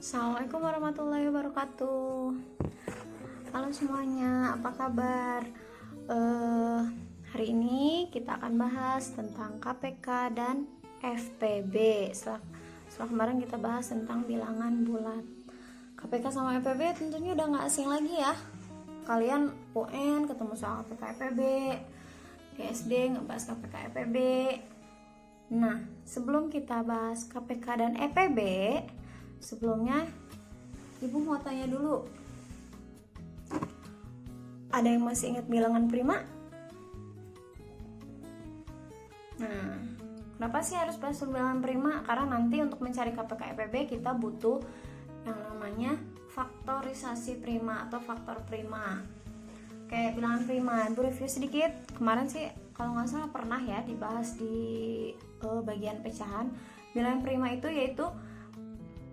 Assalamualaikum warahmatullahi wabarakatuh. Halo semuanya, apa kabar? Hari ini kita akan bahas tentang KPK dan FPB. Setelah kemarin kita bahas tentang bilangan bulat. KPK sama FPB tentunya udah nggak asing lagi ya. Kalian UN ketemu sama KPK FPB, di SD ngebahas KPK FPB. Nah, sebelum kita bahas KPK dan FPB, sebelumnya Ibu mau tanya dulu, ada yang masih ingat bilangan prima? Nah, kenapa sih harus bahas bilangan prima? Karena nanti untuk mencari KPK FPB kita butuh yang namanya faktorisasi prima atau faktor prima. Kayak bilangan prima, Ibu review sedikit. Kemarin sih kalau nggak salah pernah ya dibahas di bagian pecahan. Bilangan prima itu yaitu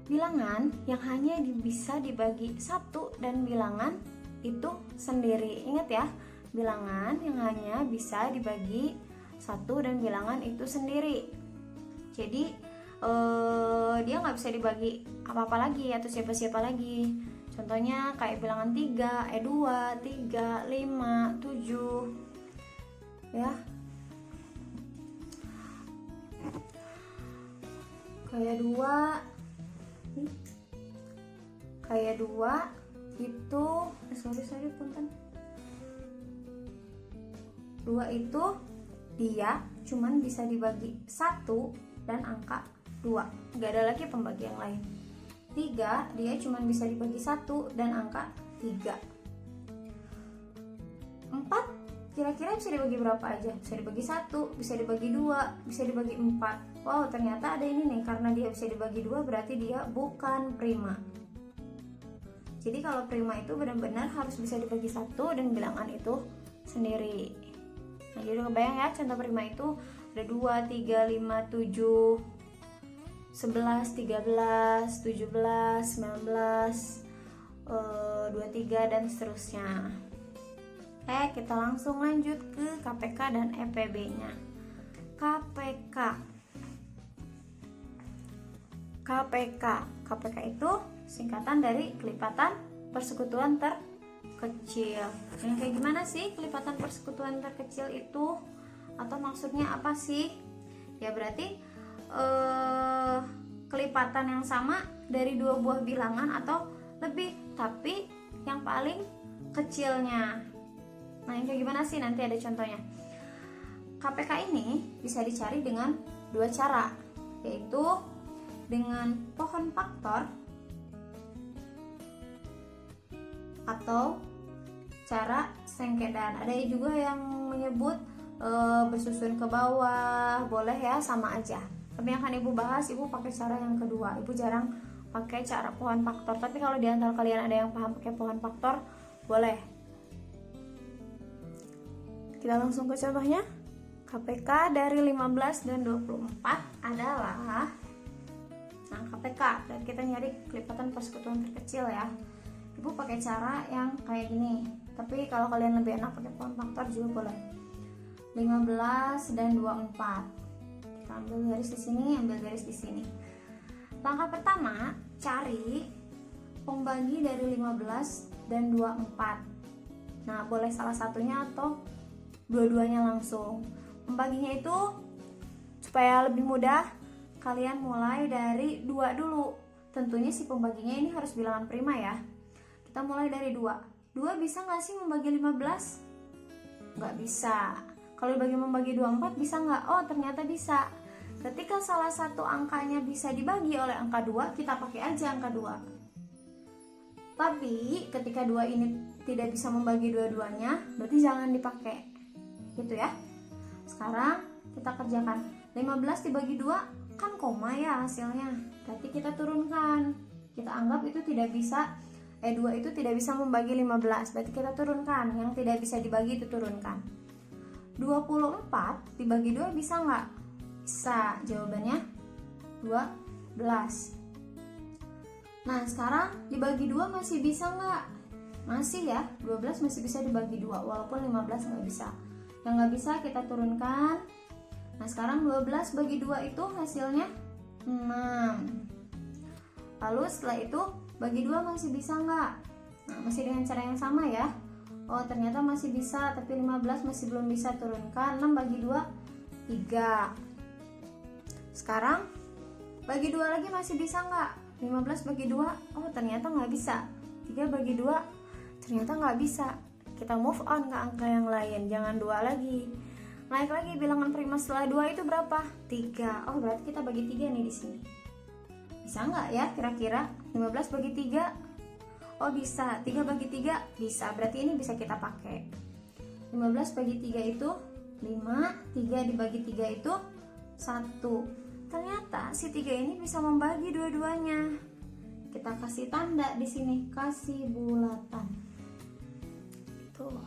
bilangan yang hanya bisa dibagi satu dan bilangan itu sendiri. Ingat ya, bilangan yang hanya bisa dibagi satu dan bilangan itu sendiri. Jadi dia nggak bisa dibagi apa-apa lagi atau siapa-siapa lagi. Contohnya kayak bilangan 3, 2, 3, 5, 7 ya. Kayak 2 itu punten. 2 itu dia cuman bisa dibagi 1 dan angka 2. Gak ada lagi pembagi yang lain. 3 dia cuman bisa dibagi 1 dan angka 3. 4 kira-kira bisa dibagi berapa aja? Bisa dibagi 1, bisa dibagi 2, bisa dibagi 4. Wow, ternyata ada ini nih, karena dia bisa dibagi 2 berarti dia bukan prima. Jadi kalau prima itu benar-benar harus bisa dibagi 1 dan bilangan itu sendiri. Nah, jadi kebayang ya, contoh prima itu ada 2, 3, 5, 7, 11, 13, 17, 19, 23 dan seterusnya. Kita langsung lanjut ke KPK dan FPB-nya. KPK itu singkatan dari kelipatan persekutuan terkecil. Yang kayak gimana sih kelipatan persekutuan terkecil itu? Atau maksudnya apa sih? Ya berarti kelipatan yang sama dari dua buah bilangan atau lebih, tapi yang paling kecilnya. Nah, yang kayak gimana sih? Nanti ada contohnya. KPK ini bisa dicari dengan dua cara, yaitu dengan pohon faktor atau cara sengkedan. Ada juga yang menyebut bersusun ke bawah, boleh ya, sama aja. Tapi yang akan Ibu bahas, Ibu pakai cara yang kedua. Ibu jarang pakai cara pohon faktor. Tapi kalau di antara kalian ada yang paham pakai pohon faktor, boleh. Kita langsung ke contohnya. KPK dari 15 dan 24 adalah, nah KPK, dan kita nyari kelipatan persekutuan terkecil ya. Ibu pakai cara yang kayak gini. Tapi kalau kalian lebih enak pakai pohon faktor juga boleh. 15 dan 24. Kita ambil garis di sini, ambil garis di sini. Langkah pertama, cari pembagi dari 15 dan 24. Nah, boleh salah satunya atau dua-duanya langsung. Pembaginya itu supaya lebih mudah, kalian mulai dari 2 dulu. Tentunya si pembaginya ini harus bilangan prima ya. Kita mulai dari 2. 2 bisa nggak sih membagi 15? Nggak bisa. Kalau membagi 24 bisa nggak? Oh, ternyata bisa. Ketika salah satu angkanya bisa dibagi oleh angka 2, kita pakai aja angka 2. Tapi ketika 2 ini tidak bisa membagi dua-duanya, berarti jangan dipakai. Gitu ya. Sekarang kita kerjakan. 15 dibagi 2 kan koma ya hasilnya. Berarti kita turunkan. Kita anggap itu tidak bisa 2 itu tidak bisa membagi 15. Berarti kita turunkan. Yang tidak bisa dibagi itu turunkan. 24 dibagi 2 bisa nggak? Bisa. Jawabannya 12. Nah, sekarang dibagi 2 masih bisa nggak? Masih ya. 12 masih bisa dibagi 2 walaupun 15 nggak bisa. Yang nggak bisa kita turunkan. Nah, sekarang 12 bagi 2 itu hasilnya 6. Lalu setelah itu bagi 2 masih bisa nggak? Nah, masih dengan cara yang sama ya. Oh ternyata masih bisa, tapi 15 masih belum bisa, turunkan. 6 bagi 2 3. Sekarang bagi 2 lagi masih bisa nggak? 15 bagi 2, oh ternyata nggak bisa. 3 bagi 2 ternyata nggak bisa. Kita move on ke angka yang lain, jangan 2 lagi. Naik lagi bilangan prima setelah 2 itu berapa? 3. Oh berarti kita bagi 3 nih di sini. Bisa nggak ya kira-kira? 15 bagi 3. Oh bisa. 3 bagi 3 bisa. Berarti ini bisa kita pakai. 15 bagi 3 itu 5. 3 dibagi 3 itu 1. Ternyata si 3 ini bisa membagi dua-duanya. Kita kasih tanda di sini, kasih bulatan. Tuh.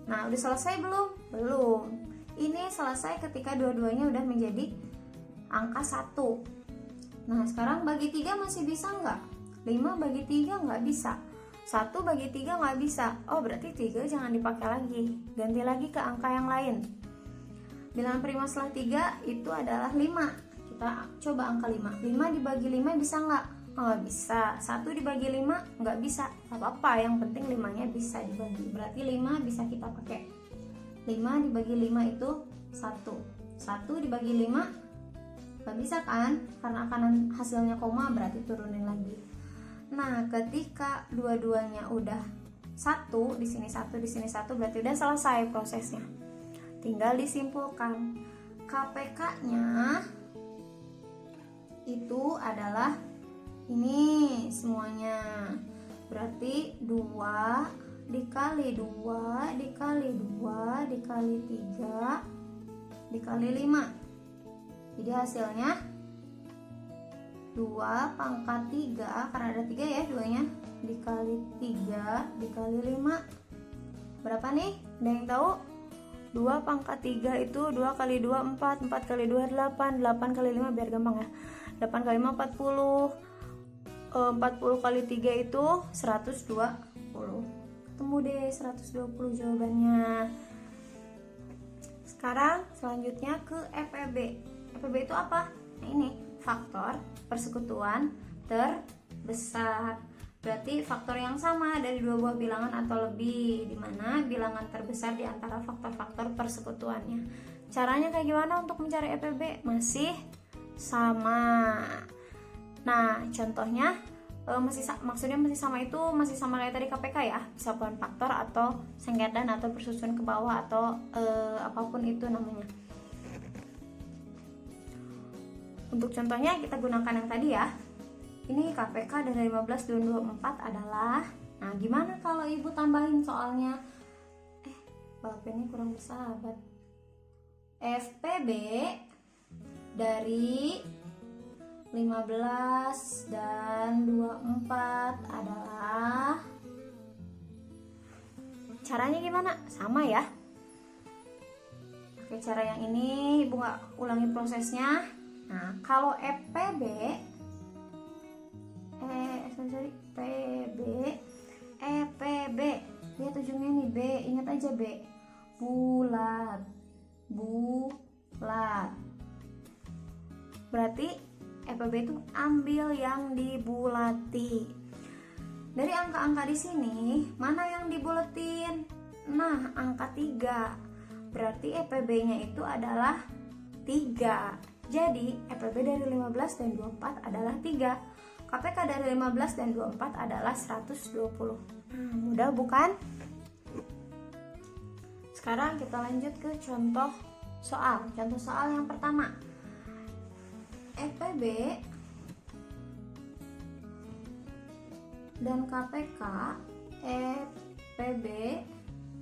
Nah, udah selesai belum? Belum. Ini selesai ketika dua-duanya udah menjadi angka 1. Nah, sekarang bagi 3 masih bisa nggak? 5 bagi 3 nggak bisa. 1 bagi 3 nggak bisa. Oh, berarti 3 jangan dipakai lagi. Ganti lagi ke angka yang lain. Bilangan prima setelah 3 itu adalah 5. Kita coba angka 5. 5 dibagi 5 bisa nggak? Oh, bisa. 1 dibagi 5 nggak bisa. Gak apa-apa, yang penting 5-nya bisa dibagi. Berarti 5 bisa kita pakai. 5 dibagi 5 itu 1. 1 dibagi 5 nggak bisa kan? Karena kanan hasilnya koma, berarti turunin lagi. Nah, ketika dua-duanya udah 1, di sini 1, di sini 1, berarti udah selesai prosesnya. Tinggal disimpulkan. KPK-nya itu adalah ini semuanya. Berarti 2 dikali 2 dikali 2 dikali 3 dikali 5. Jadi hasilnya 2 pangkat 3, karena ada 3 ya duanya, dikali 3 dikali 5. Berapa nih? Ada yang tahu? 2 pangkat 3 itu 2 kali 2 4, 4 kali 2 8, 8 kali 5 biar gampang ya. 8 kali 5 40. 40 kali 3 itu 120. Ketemu deh 120 jawabannya. Sekarang selanjutnya ke EPB. EPB itu apa? Nah, ini faktor persekutuan terbesar. Berarti faktor yang sama dari dua buah bilangan atau lebih, di mana bilangan terbesar di antara faktor-faktor persekutuannya. Caranya kayak gimana untuk mencari EPB? Masih sama. Nah, contohnya maksudnya masih sama itu masih sama kayak tadi KPK ya, bisa bukan faktor atau sengketan atau bersusun ke bawah atau apapun itu namanya. Untuk contohnya kita gunakan yang tadi ya. Ini KPK dari 15 dan 24 adalah, nah gimana kalau ibu tambahin soalnya? Pulpennya kurang bersahabat. FPB dari 15 dan 24 adalah, caranya gimana? Sama ya. Oke, cara yang ini ibu nggak ulangi prosesnya. Nah, kalau EPB EPB lihat ujungnya nih B, ingat aja B, bulat. Berarti EPB itu ambil yang dibulati. Dari angka-angka di sini mana yang dibulatin? Nah, angka 3. Berarti EPB-nya itu adalah 3. Jadi EPB dari 15 dan 24 adalah 3. KPK dari 15 dan 24 adalah 120. Mudah bukan? Sekarang kita lanjut ke contoh soal. Contoh soal yang pertama. EPB dan KPK, EPB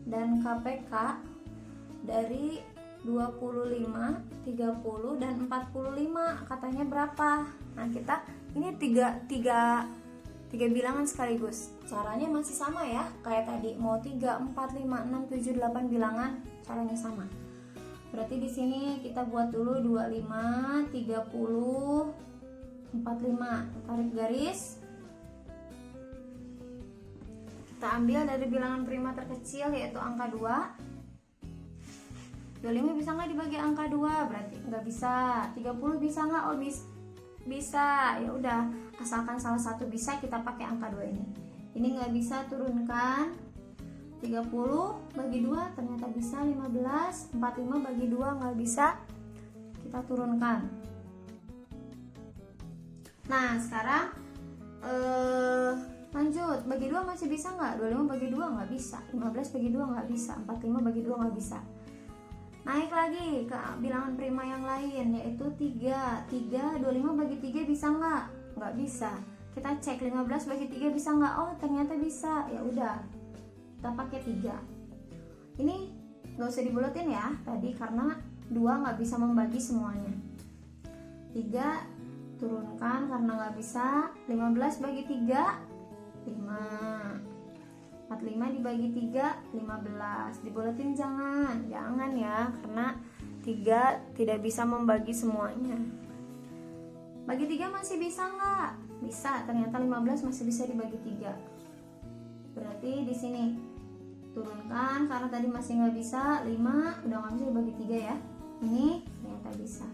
dan KPK dari 25, 30 dan 45 katanya berapa? Nah, kita ini tiga bilangan sekaligus. Caranya masih sama ya, kayak tadi mau 3, 4, 5, 6, 7, 8 bilangan, caranya sama. Berarti di sini kita buat dulu 25, 30, 45. Tarik garis. Kita ambil dari bilangan prima terkecil yaitu angka 2. 25 bisa nggak dibagi angka 2? Berarti nggak bisa. 30 bisa nggak? Oh bisa. Ya udah, asalkan salah satu bisa, kita pakai angka 2 ini. Ini nggak bisa, turunkan. 30 bagi 2 ternyata bisa 15. 45 bagi 2 nggak bisa, kita turunkan. Nah sekarang lanjut, bagi 2 masih bisa nggak? 25 bagi 2 nggak bisa, 15 bagi 2 nggak bisa, 45 bagi 2 nggak bisa. Naik lagi ke bilangan prima yang lain, yaitu 3. 25 bagi 3 bisa nggak? Nggak bisa. Kita cek 15 bagi 3 bisa nggak? Oh ternyata bisa. Ya udah, kita pakai 3. Ini nggak usah dibuletin ya tadi, karena 2 nggak bisa membagi semuanya. 3 turunkan karena nggak bisa. 15 bagi 3 5. 45 dibagi 3 15. Dibuletin jangan ya, karena 3 tidak bisa membagi semuanya. Bagi 3 masih bisa nggak? Bisa, ternyata 15 masih bisa dibagi 3. Berarti di sini turunkan karena tadi masih nggak bisa. 5 udah nggak bisa dibagi 3 ya. Ini ternyata bisa.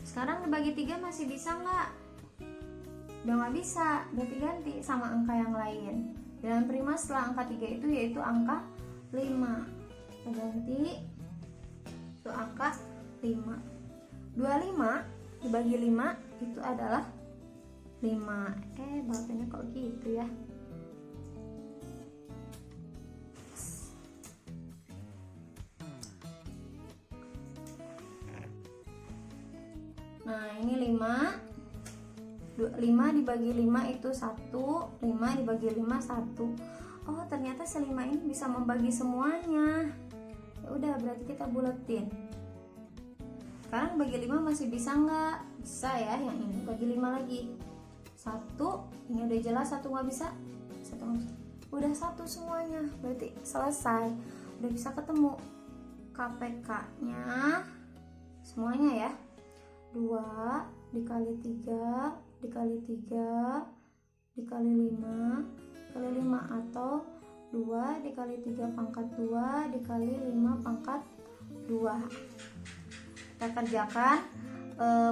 Sekarang dibagi 3 masih bisa nggak? Udah nggak bisa, berarti ganti sama angka yang lain. Bilangan prima setelah angka 3 itu yaitu angka 5. Kita ganti itu angka 5. 25 dibagi 5 itu adalah 5. Bapaknya kok gitu ya. Nah ini 5 dibagi 5 itu 1. 5 dibagi 5 1. Oh ternyata se-5 ini bisa membagi semuanya. Ya udah, berarti kita buletin. Sekarang bagi 5 masih bisa nggak? Bisa ya, yang ini bagi 5 lagi. 1, ini udah jelas 1 nggak bisa. 1 nggak bisa. Udah 1 semuanya, berarti selesai. Udah bisa ketemu KPK-nya semuanya ya. 2 dikali 3 dikali 3 dikali 5 kali 5, atau 2 dikali 3 pangkat 2 dikali 5 pangkat 2. Kita kerjakan,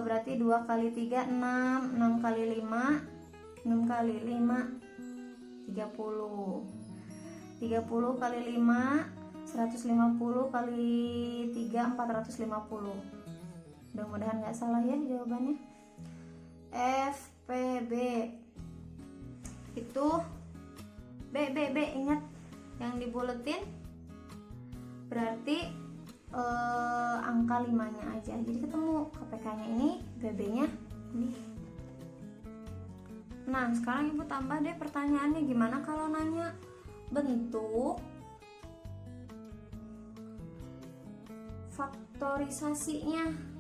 berarti 2 kali 3 6, 6 kali 5 6 kali 5 30. 30 kali 5 150 kali 3 450. Mudah-mudahan nggak salah ya jawabannya. FPB itu B, ingat yang dibuletin berarti angka 5-nya aja, jadi ketemu KPK-nya ini, BB-nya ini. Nah sekarang ibu tambah deh pertanyaannya, gimana kalau nanya bentuk faktorisasinya.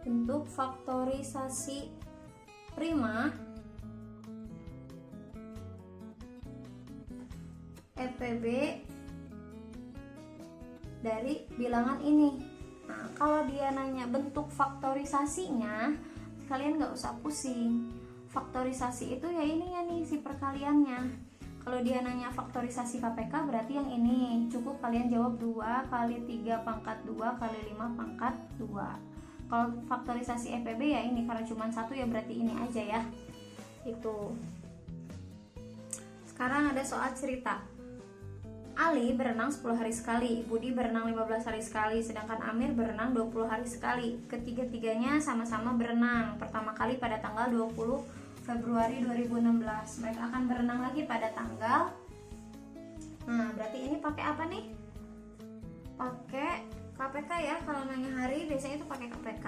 Bentuk faktorisasi prima FPB dari bilangan ini. Nah kalau dia nanya bentuk faktorisasinya, kalian nggak usah pusing. Faktorisasi itu ya ini ya nih, si perkaliannya. Kalau dia nanya faktorisasi KPK berarti yang ini, cukup kalian jawab 2 kali 3 pangkat 2 kali 5 pangkat 2. Kalau faktorisasi FPB ya ini, karena cuma 1 ya berarti ini aja ya. Itu. Sekarang ada soal cerita. Ali berenang 10 hari sekali, Budi berenang 15 hari sekali, sedangkan Amir berenang 20 hari sekali. Ketiga-tiganya sama-sama berenang pertama kali pada tanggal 20 Februari 2016. Mereka akan berenang lagi pada tanggal. Nah, berarti ini pakai apa nih? Pakai KPK ya. Kalau nanya hari biasanya itu pakai KPK.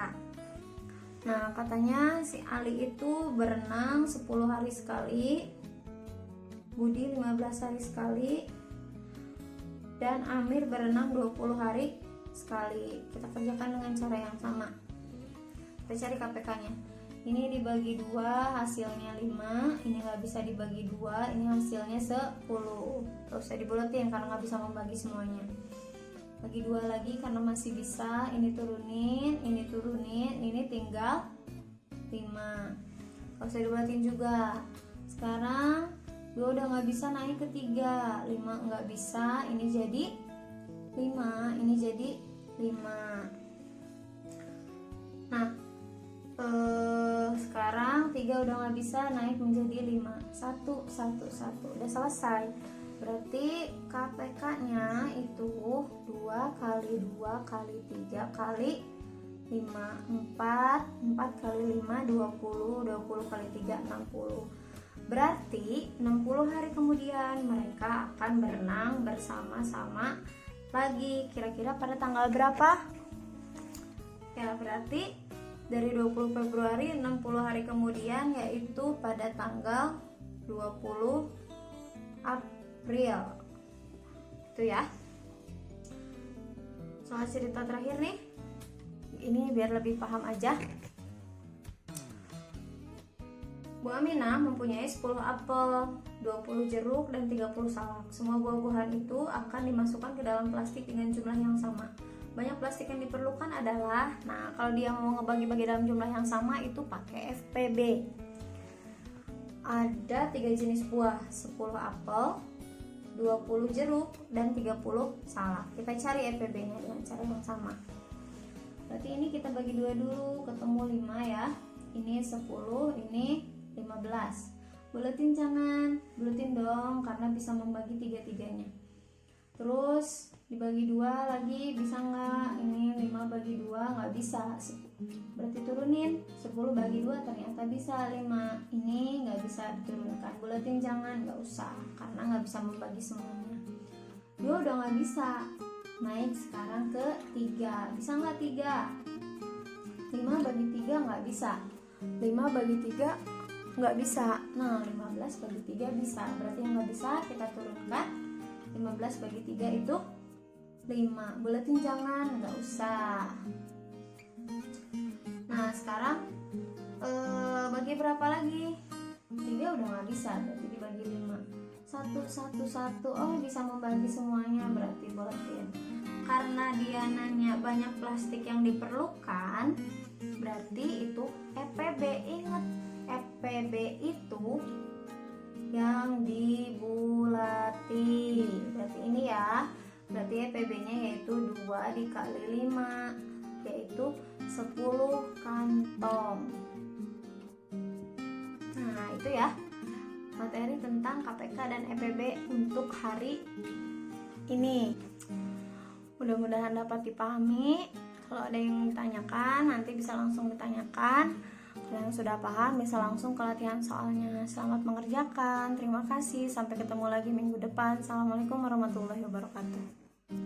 Nah, katanya si Ali itu berenang 10 hari sekali, Budi 15 hari sekali, dan Amir berenang 20 hari sekali. Kita kerjakan dengan cara yang sama. Kita cari KPK-nya. Ini dibagi 2 hasilnya 5. Ini nggak bisa dibagi 2. Ini hasilnya 10. Gak usah dibuletin karena nggak bisa membagi semuanya. Bagi 2 lagi karena masih bisa. Ini turunin, ini tinggal 5. Gak usah dibuletin juga. Sekarang 2 udah nggak bisa, naik ke 3. 5 nggak bisa, ini jadi 5. Ini jadi 5. Nah Sekarang 3 udah nggak bisa, naik menjadi 5. 1, 1, 1. Udah selesai. Berarti KPK nya itu 2 kali 2 kali 3 kali 5. 4 kali 5 20. 20 kali 3 60. Berarti 60 hari kemudian mereka akan berenang bersama-sama lagi. Kira-kira pada tanggal berapa? Ya, berarti dari 20 Februari 60 hari kemudian, yaitu pada tanggal 20 April. Itu ya. Soal cerita terakhir nih. Ini biar lebih paham aja. Bu Aminah mempunyai 10 apel, 20 jeruk, dan 30 salak. Semua buah-buahan itu akan dimasukkan ke dalam plastik dengan jumlah yang sama. Banyak plastik yang diperlukan adalah, nah kalau dia mau ngebagi-bagi dalam jumlah yang sama itu pakai FPB. Ada 3 jenis buah, 10 apel, 20 jeruk, dan 30 salak. Kita cari FPB-nya dengan cara yang sama. Berarti ini kita bagi 2 dulu, ketemu 5 ya. Ini 10, ini 15. Buletin jangan, buletin dong karena bisa membagi 3-3-nya. Terus dibagi 2 lagi bisa nggak? Ini 5 bagi 2 nggak bisa. Berarti turunin 10 bagi 2 ternyata bisa 5. Ini nggak bisa diturunkan. Buletin jangan, nggak usah karena nggak bisa membagi semuanya. 2 udah nggak bisa. Naik sekarang ke 3. Bisa nggak 3? 5 bagi 3 nggak bisa. 5 bagi 3 nggak bisa. Nah, 15 bagi 3 bisa. Berarti yang nggak bisa kita turunkan. 15 bagi 3 itu 5. Buletin jangan, nggak usah. Nah, sekarang bagi berapa lagi? 3 udah nggak bisa, berarti dibagi 5. 1, 1, 1. Oh, bisa membagi semuanya, berarti buletin. Karena dia nanya banyak plastik yang diperlukan, berarti itu FPB. Ingat, FPB itu yang dibulati. Berarti ini ya. Berarti FPB-nya yaitu 2 dikali 5, yaitu 10 kantong. Nah, itu ya materi tentang KPK dan FPB untuk hari ini. Mudah-mudahan dapat dipahami. Kalau ada yang ditanyakan, nanti bisa langsung ditanyakan. Kalau yang sudah paham, bisa langsung ke latihan soalnya. Selamat mengerjakan. Terima kasih. Sampai ketemu lagi minggu depan. Assalamualaikum warahmatullahi wabarakatuh.